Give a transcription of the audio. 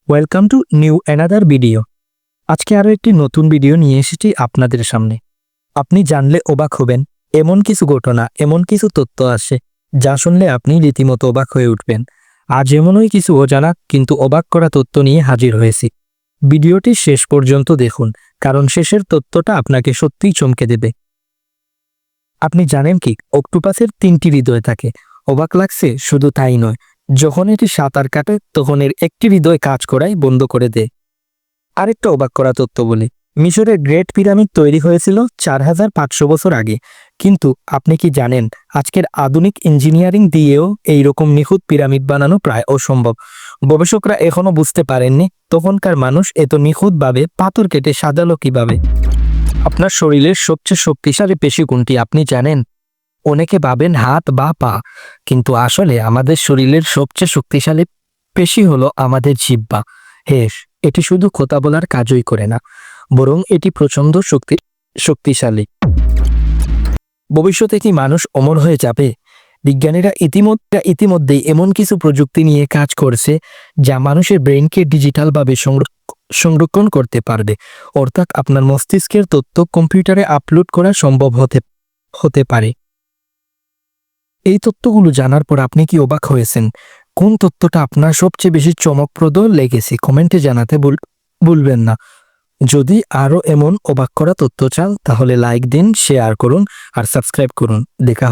Welcome to new another video. আজকে আরও একটি নতুন ভিডিও নিয়ে এসেছি আপনাদের সামনে। আপনি জানলে অবাক হবেন, এমন কিছু ঘটনা, এমন কিছু তথ্য আসে যা শুনলে আপনি রীতিমতো অবাক হয়ে উঠবেন। আজ এমনই কিছু অজানা কিন্তু অবাক করা তথ্য নিয়ে হাজির হয়েছি। ভিডিওটি শেষ পর্যন্ত দেখুন, কারণ শেষের তথ্যটা আপনাকে সত্যিই চমকে দেবে। আপনি জানেন কি, অক্টোপাসের 3টি হৃদয় থাকে। অবাক লাগছে? শুধু তাই নয়, যখন এটি সাঁতার কাটে তখন এর একটি হৃদয় কাজ করাই বন্ধ করে দেয়। আরেকটা অবাক করা তথ্য বলি, মিশরের গ্রেট পিরামিড তৈরি হয়েছিল 4500 বছর আগে। কিন্তু আপনি কি জানেন, আজকের আধুনিক ইঞ্জিনিয়ারিং দিয়েও এই রকম নিখুঁত পিরামিড বানানো প্রায় অসম্ভব। গবেষকরা এখনো বুঝতে পারেননি তখনকার মানুষ এত নিখুঁতভাবে পাথর কেটে সাজালো কিভাবে। আপনার শরীরের সবচেয়ে শক্তিশালী পেশি কোনটি আপনি জানেন? অনেকে ভাবেন হাত বা পা, কিন্তু আসলে আমাদের শরীরের সবচেয়ে শক্তিশালী পেশি হলো আমাদের জিহ্বা। হেস, এটি শুধু কথা বলার কাজই করে না, বরং এটি প্রচণ্ড শক্তিশালী। ভবিষ্যতে কি মানুষ অমর হয়ে যাবে? বিজ্ঞানীরা ইতিমধ্যেই এমন কিছু প্রযুক্তি নিয়ে কাজ করছে যা মানুষের ব্রেনকে ডিজিটালভাবে সংরক্ষণ করতে পারবে। অর্থাৎ আপনার মস্তিষ্কের তথ্য কম্পিউটারে আপলোড করা সম্ভব হতে পারে। এই তথ্যগুলো জানার পর আপনি কি অবাক হয়েছেন? কোন তথ্যটা আপনার সবচেয়ে বেশি চমকপ্রদ লেগেছে কমেন্টে জানাতে ভুলবেন না। যদি আরও এমন অবাক করা তথ্য চান তাহলে লাইক দিন, শেয়ার করুন আর সাবস্ক্রাইব করুন। দেখা হবে